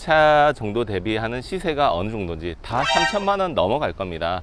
차 정도 대비하는 시세가 어느 정도인지 다 3천만 원 넘어갈 겁니다.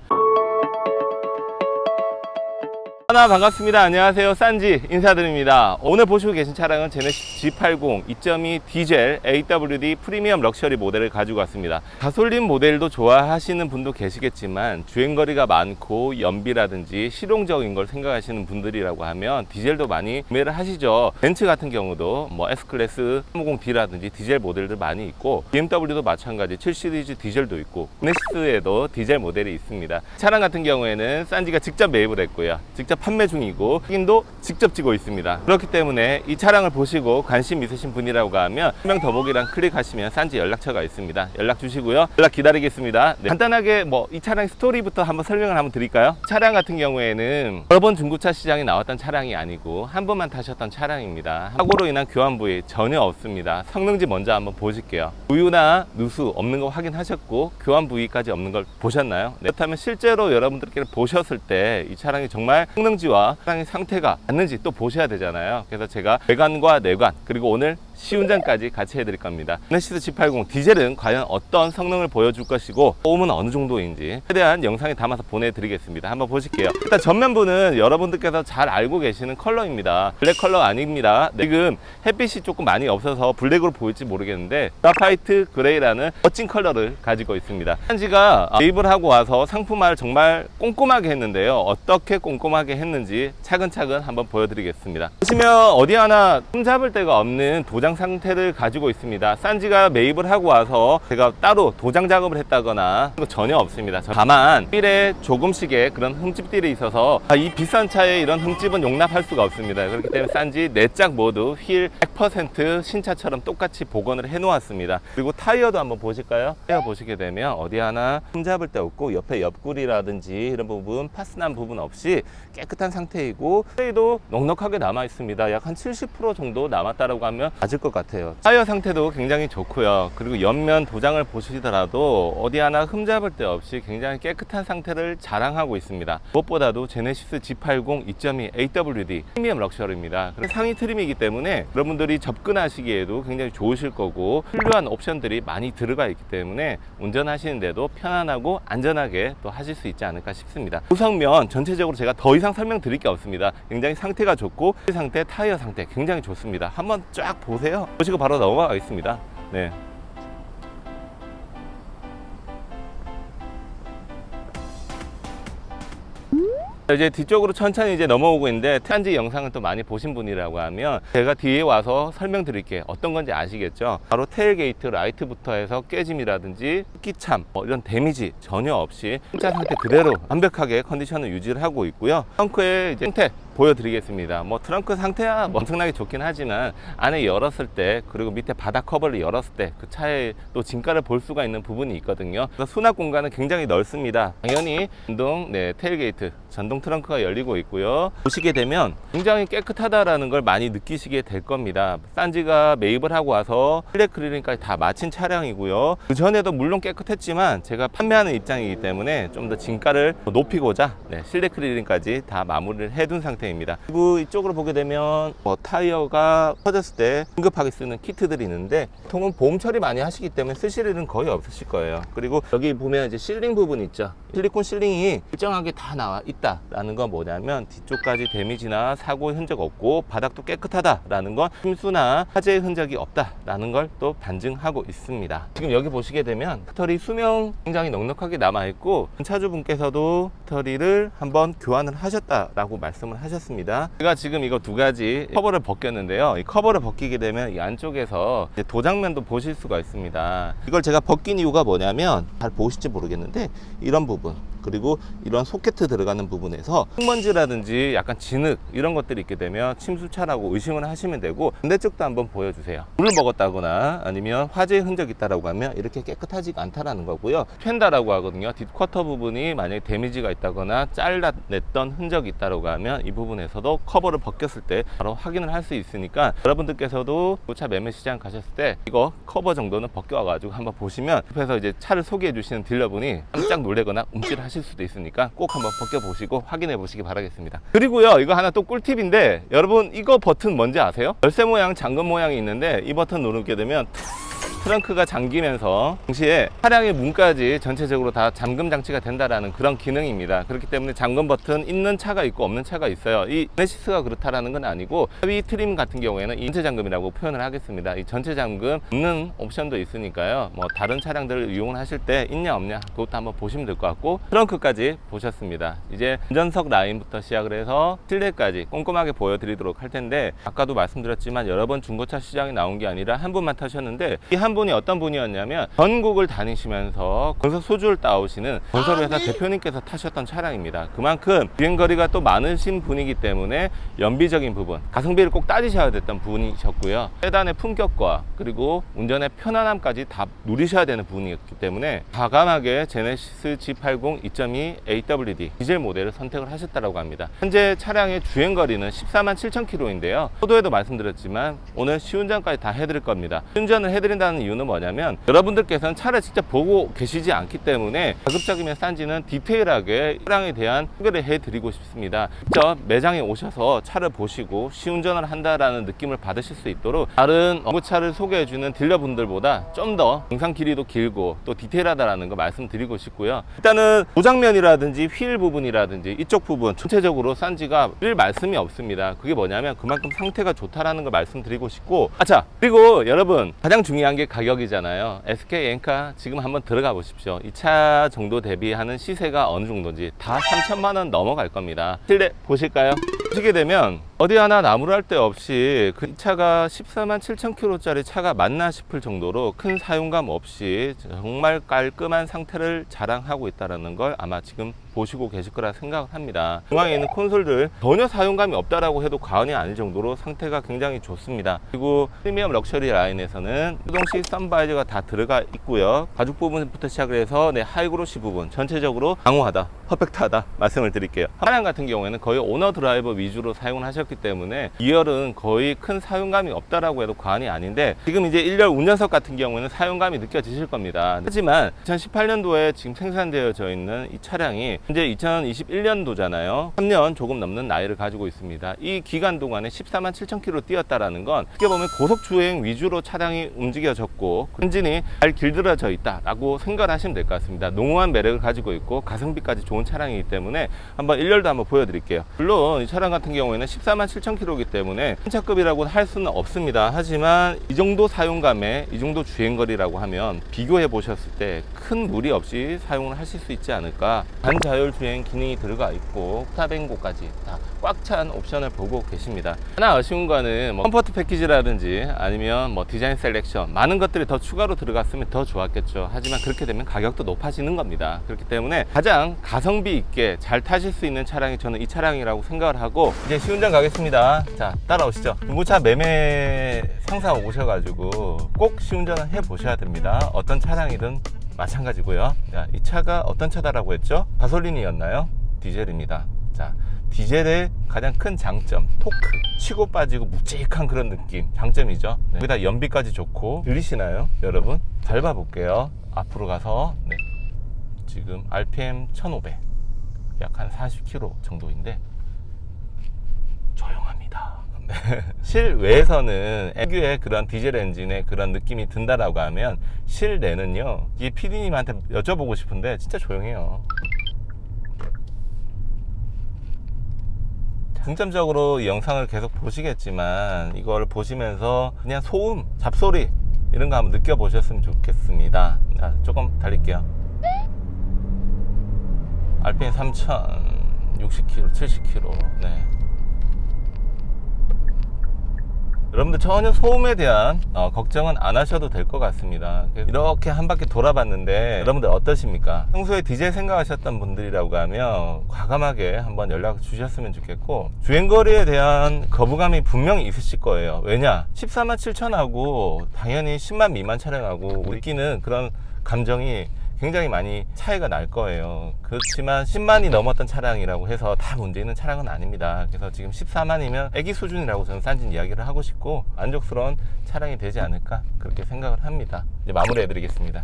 반갑습니다. 안녕하세요. 싼지 인사드립니다. 오늘 보시고 계신 차량은 제네시스 G80 2.2 디젤 AWD 프리미엄 럭셔리 모델을 가지고 왔습니다. 가솔린 모델도 좋아하시는 분도 계시겠지만 주행거리가 많고 연비라든지 실용적인 걸 생각하시는 분들이라고 하면 디젤도 많이 구매를 하시죠. 벤츠 같은 경우도 뭐 S클래스 350D라든지 디젤 모델들 많이 있고 BMW도 마찬가지 7시리즈 디젤도 있고 제네시스에도 디젤 모델이 있습니다. 차량 같은 경우에는 싼지가 직접 매입을 했고요. 직접 판매 중이고 확인도 직접 지고 있습니다. 그렇기 때문에 이 차량을 보시고 관심 있으신 분이라고 하면 설명 더보기란 클릭하시면 싼지 연락처가 있습니다. 연락 주시고요. 연락 기다리겠습니다. 네. 간단하게 이 차량 스토리부터 한번 설명을 한번 드릴까요? 차량 같은 경우에는 여러 번 중고차 시장에 나왔던 차량이 아니고 한 번만 타셨던 차량입니다. 사고로 인한 교환 부위 전혀 없습니다. 성능지 먼저 한번 보실게요. 우유나 누수 없는 거 확인하셨고 교환 부위까지 없는 걸 보셨나요? 네. 그렇다면 실제로 여러분들께서 보셨을 때 이 차량이 정말 성능지와 차량의 상태가 맞는지 또 보셔야 되잖아요. 그래서 제가 외관과 내관 그리고 오늘 시운전까지 같이 해드릴 겁니다. 제네시스 G80 디젤은 과연 어떤 성능을 보여줄 것이고 소음은 어느 정도인지 최대한 영상에 담아서 보내드리겠습니다. 한번 보실게요. 일단 전면부는 여러분들께서 잘 알고 계시는 컬러입니다. 블랙 컬러 아닙니다. 네, 지금 햇빛이 조금 많이 없어서 블랙으로 보일지 모르겠는데 그라파이트 그레이라는 멋진 컬러를 가지고 있습니다. 싼지가 매입을 하고 와서 상품화를 정말 꼼꼼하게 했는데요. 어떻게 꼼꼼하게 했는지 차근차근 한번 보여드리겠습니다. 보시면 어디 하나 흠잡을 데가 없는 도장 상태를 가지고 있습니다. 싼지가 매입을 하고 와서 제가 따로 도장 작업을 했다거나 전혀 없습니다. 다만 휠에 조금씩의 그런 흠집들이 있어서 이 비싼 차에 이런 흠집은 용납할 수가 없습니다. 그렇기 때문에 싼지 4짝 모두 휠 100% 신차처럼 똑같이 복원을 해 놓았습니다. 그리고 타이어도 한번 보실까요? 타이어 보시게 되면 어디 하나 흠잡을 데 없고 옆에 옆구리라든지 이런 부분 파스난 부분 없이 깨끗한 상태이고 트레이도 넉넉하게 남아 있습니다. 약 한 70% 정도 남았다라고 하면 맞을 것 같아요. 타이어 상태도 굉장히 좋고요. 그리고 옆면 도장을 보시더라도 어디 하나 흠잡을 데 없이 굉장히 깨끗한 상태를 자랑하고 있습니다. 무엇보다도 제네시스 G80 2.2 AWD 프리미엄 럭셔리입니다. 상위 트림이기 때문에 여러분들이 접근하시기에도 굉장히 좋으실 거고 훌륭한 옵션들이 많이 들어가 있기 때문에 운전하시는데도 편안하고 안전하게 또 하실 수 있지 않을까 싶습니다. 구성면 전체적으로 제가 더 이상 설명드릴 게 없습니다. 굉장히 상태가 좋고 상태, 타이어 상태 굉장히 좋습니다. 한번 쫙 보세요. 보시고 바로 넘어가겠습니다. 네. 이제 뒤쪽으로 천천히 이제 넘어오고 있는데 싼지 영상을 또 많이 보신 분이라고 하면 제가 뒤에 와서 설명드릴게요. 어떤 건지 아시겠죠? 바로 테일게이트 라이트부터 해서 깨짐이라든지 흡기참 이런 데미지 전혀 없이 차 상태 그대로 완벽하게 컨디션을 유지를 하고 있고요. 트렁크의 이제 상태 보여드리겠습니다. 트렁크 상태야 엄청나게 좋긴 하지만 안에 열었을 때 그리고 밑에 바닥 커버를 열었을 때 그 차에 또 진가를 볼 수가 있는 부분이 있거든요. 그래서 수납 공간은 굉장히 넓습니다. 당연히 전동 테일게이트 전동 트렁크가 열리고 있고요. 보시게 되면 굉장히 깨끗하다라는 걸 많이 느끼시게 될 겁니다. 싼지가 매입을 하고 와서 실내 클리닝까지 다 마친 차량이고요. 그 전에도 물론 깨끗했지만 제가 판매하는 입장이기 때문에 좀 더 진가를 높이고자 실내 클리닝까지 다 마무리를 해둔 상태입니다. 그리고 이쪽으로 보게 되면 타이어가 터졌을 때 긴급하게 쓰는 키트들이 있는데 보통은 보험 처리 많이 하시기 때문에 쓰실 일은 거의 없으실 거예요. 그리고 여기 보면 이제 실링 부분 있죠. 실리콘 실링이 일정하게 다 나와 있다라는 건 뭐냐면 뒤쪽까지 데미지나 사고 흔적 없고 바닥도 깨끗하다라는 건 침수나 화재의 흔적이 없다라는 걸 또 반증하고 있습니다. 지금 여기 보시게 되면 배터리 수명 굉장히 넉넉하게 남아 있고 차주분께서도 배터리를 한번 교환을 하셨다라고 말씀을 하셨습니다. 제가 지금 이거 두 가지 커버를 벗겼는데요. 이 커버를 벗기게 되면 이 안쪽에서 이제 도장면도 보실 수가 있습니다. 이걸 제가 벗긴 이유가 뭐냐면 잘 보실지 모르겠는데 이런 부분 그리고 이런 소켓 들어가는 부분에서 흙먼지라든지 약간 진흙 이런 것들이 있게 되면 침수차라고 의심을 하시면 되고 반대쪽도 한번 보여주세요. 물을 먹었다거나 아니면 화재의 흔적이 있다라고 하면 이렇게 깨끗하지가 않다라는 거고요. 텄다라고 하거든요. 뒷쿼터 부분이 만약에 데미지가 있다거나 잘라냈던 흔적이 있다라고 하면 이 부분에서도 커버를 벗겼을 때 바로 확인을 할 수 있으니까 여러분들께서도 차 매매 시장 가셨을 때 이거 커버 정도는 벗겨와가지고 한번 보시면 옆에서 이제 차를 소개해 주시는 딜러분이 깜짝 놀래거나 움찔하실 수도 있으니까 꼭 한번 벗겨보시고 확인해 보시기 바라겠습니다. 그리고요, 이거 하나 또 꿀팁인데 여러분 이거 버튼 뭔지 아세요? 열쇠 모양 잠금 모양이 있는데 이 버튼 누르게 되면 트렁크가 잠기면서 동시에 차량의 문까지 전체적으로 다 잠금 장치가 된다라는 그런 기능입니다. 그렇기 때문에 잠금 버튼 있는 차가 있고 없는 차가 있어요. 이 제네시스가 그렇다라는 건 아니고 하위 트림 같은 경우에는 전체 잠금이라고 표현을 하겠습니다. 이 전체 잠금 없는 옵션도 있으니까요. 뭐 다른 차량들을 이용을 하실 때 있냐 없냐 그것도 한번 보시면 될 것 같고, 트렁크까지 보셨습니다. 이제 운전석 라인부터 시작을 해서 실내까지 꼼꼼하게 보여드리도록 할 텐데, 아까도 말씀드렸지만 여러 번 중고차 시장에 나온 게 아니라 한 분만 타셨는데, 이 한 분이 어떤 분이었냐면 전국을 다니시면서 건설 소주를 따오시는 건설회사 대표님께서 타셨던 차량입니다. 그만큼 주행거리가 또 많으신 분이기 때문에 연비적인 부분, 가성비를 꼭 따지셔야 됐던 분이셨고요. 세단의 품격과 그리고 운전의 편안함까지 다 누리셔야 되는 분이었기 때문에 과감하게 제네시스 G80 2.2 AWD 디젤 모델을 선택을 하셨다고 합니다. 현재 차량의 주행거리는 14만 7천 km인데요. 포도에도 말씀드렸지만 오늘 시운전까지 다 해드릴 겁니다. 시운전을 해드린다는 이유는 뭐냐면, 여러분들께서는 차를 직접 보고 계시지 않기 때문에 가급적이면 싼지는 디테일하게 차량에 대한 소개를 해드리고 싶습니다. 직접 매장에 오셔서 차를 보시고 시운전을 한다라는 느낌을 받으실 수 있도록 다른 중고차를 소개해주는 딜러분들보다 좀 더 영상 길이도 길고 또 디테일하다라는 거 말씀드리고 싶고요. 일단은 도장면이라든지 휠 부분이라든지 이쪽 부분 전체적으로 싼지가 늘 말씀이 없습니다. 그게 뭐냐면 그만큼 상태가 좋다라는 걸 말씀드리고 싶고, 자, 그리고 여러분 가장 중요한 게 가격이잖아요. SK 엔카 지금 한번 들어가 보십시오. 이 차 정도 대비하는 시세가 어느 정도인지 다 3천만 원 넘어갈 겁니다. 실내 보실까요? 보시게 되면 어디 하나 나무랄 데 없이 그 차가 14만 7천 km짜리 차가 맞나 싶을 정도로 큰 사용감 없이 정말 깔끔한 상태를 자랑하고 있다는 걸 아마 지금 보시고 계실 거라 생각을 합니다. 중앙에 있는 콘솔들 전혀 사용감이 없다라고 해도 과언이 아닐 정도로 상태가 굉장히 좋습니다. 그리고 프리미엄 럭셔리 라인에서는 수동식 선바이저가 다 들어가 있고요. 가죽 부분부터 시작을 해서 하이그로시 부분 전체적으로 강호하다, 퍼펙트하다 말씀을 드릴게요. 차량 같은 경우에는 거의 오너 드라이버 위주로 사용을 하셨기 때문에 2열은 거의 큰 사용감이 없다라고 해도 과언이 아닌데, 지금 이제 1열 운전석 같은 경우에는 사용감이 느껴지실 겁니다. 하지만 2018년도에 지금 생산되어져 있는 이 차량이 현재 2021년도잖아요. 3년 조금 넘는 나이를 가지고 있습니다. 이 기간 동안에 14만 7천 km 뛰었다라는 건 어떻게 보면 고속주행 위주로 차량이 움직여졌고 엔진이 잘 길들여져 있다라고 생각을 하시면 될 것 같습니다. 농후한 매력을 가지고 있고 가성비까지 좋은 차량이기 때문에 한번 1열도 한번 보여드릴게요. 물론 이 차량 같은 경우에는 14만 7천 km이기 때문에 신차급이라고 할 수는 없습니다. 하지만 이 정도 사용감에 이 정도 주행거리라고 하면 비교해 보셨을 때 큰 무리 없이 사용을 하실 수 있지 않을까. 반자율 주행 기능이 들어가 있고 스탑앤고까지 다 꽉 찬 옵션을 보고 계십니다. 하나 아쉬운 거는 컴포트 패키지라든지 아니면 디자인 셀렉션 많은 것들이 더 추가로 들어갔으면 더 좋았겠죠. 하지만 그렇게 되면 가격도 높아지는 겁니다. 그렇기 때문에 가장 가성비 있게 잘 타실 수 있는 차량이 저는 이 차량이라고 생각을 하고, 이제 시운전 가겠습니다. 자, 따라오시죠. 중고차 매매 상사 오셔가지고 꼭 시운전을 해 보셔야 됩니다. 어떤 차량이든 마찬가지고요. 자, 이 차가 어떤 차다라고 했죠? 가솔린이었나요? 디젤입니다. 자, 디젤의 가장 큰 장점, 토크, 치고 빠지고 묵직한 그런 느낌, 장점이죠. 거기다 연비까지 좋고, 들리시나요 여러분? 잘 봐볼게요. 앞으로 가서 지금 RPM 1500, 약 한 40km 정도인데 조용합니다. 실외에서는 애교의 그런 디젤 엔진의 그런 느낌이 든다라고 하면, 실내는요, 이 PD님한테 여쭤보고 싶은데 진짜 조용해요. 중점적으로 이 영상을 계속 보시겠지만 이걸 보시면서 그냥 소음, 잡소리 이런 거 한번 느껴보셨으면 좋겠습니다. 자, 조금 달릴게요. RPM 3000, 60km, 70km. 네. 여러분들 전혀 소음에 대한 걱정은 안 하셔도 될 것 같습니다. 이렇게 한 바퀴 돌아봤는데 여러분들 어떠십니까? 평소에 디젤 생각하셨던 분들이라고 하면 과감하게 한번 연락 주셨으면 좋겠고, 주행거리에 대한 거부감이 분명히 있으실 거예요. 왜냐? 14만 7천하고 당연히 10만 미만 차량하고 느끼는 그런 감정이 굉장히 많이 차이가 날 거예요. 그렇지만 10만이 넘었던 차량이라고 해서 다 문제 있는 차량은 아닙니다. 그래서 지금 14만이면 애기 수준이라고 저는 싼진 이야기를 하고 싶고, 만족스러운 차량이 되지 않을까 그렇게 생각을 합니다. 이제 마무리해 드리겠습니다.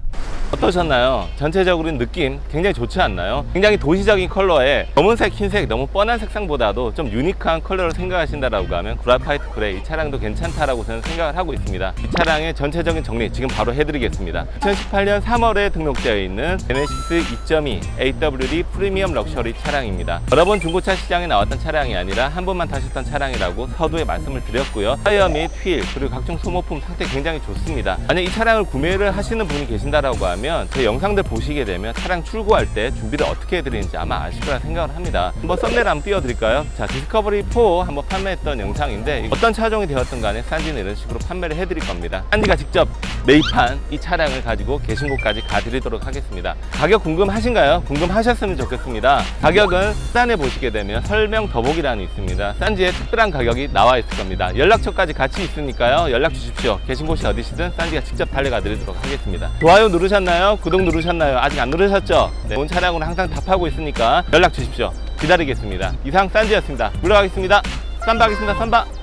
어떠셨나요? 전체적으로 느낌 굉장히 좋지 않나요? 굉장히 도시적인 컬러에 검은색, 흰색 너무 뻔한 색상보다도 좀 유니크한 컬러를 생각하신다라고 하면 그라파이트 그레이 이 차량도 괜찮다라고 저는 생각을 하고 있습니다. 이 차량의 전체적인 정리 지금 바로 해드리겠습니다. 2018년 3월에 등록되어 있는 제네시스 2.2 AWD 프리미엄 럭셔리 차량입니다. 여러 번 중고차 시장에 나왔던 차량이 아니라 한 번만 타셨던 차량이라고 서두에 말씀을 드렸고요. 타이어 및 휠 그리고 각종 소모품 상태 굉장히 좋습니다. 만약 이 차량을 구매를 하시는 분이 계신다라고 하면 제 영상들 보시게 되면 차량 출고할 때 준비를 어떻게 해드리는지 아마 아실 거라 생각을 합니다. 한번 썸네일 한번 띄워드릴까요? 자, 디스커버리 4 한번 판매했던 영상인데 어떤 차종이 되었든 간에 산지는 이런 식으로 판매를 해드릴 겁니다. 산지가 직접 매입한 이 차량을 가지고 계신 곳까지 가드리도록 하겠습니다. 가격 궁금하신가요? 궁금하셨으면 좋겠습니다. 가격은 하단에 보시게 되면 설명 더보기란이 있습니다. 산지에 특별한 가격이 나와 있을 겁니다. 연락처까지 같이 있으니까요. 연락 주십시오. 계신 곳이 어디시든 산지가 직접 달려가 드리도록 하겠습니다. 좋아요 누르셨나요? 구독 누르셨나요? 아직 안 누르셨죠? 네, 좋은 차량으로 항상 답하고 있으니까 연락 주십시오. 기다리겠습니다. 이상 산지였습니다. 물러가겠습니다. 쌈바 하겠습니다. 쌈바.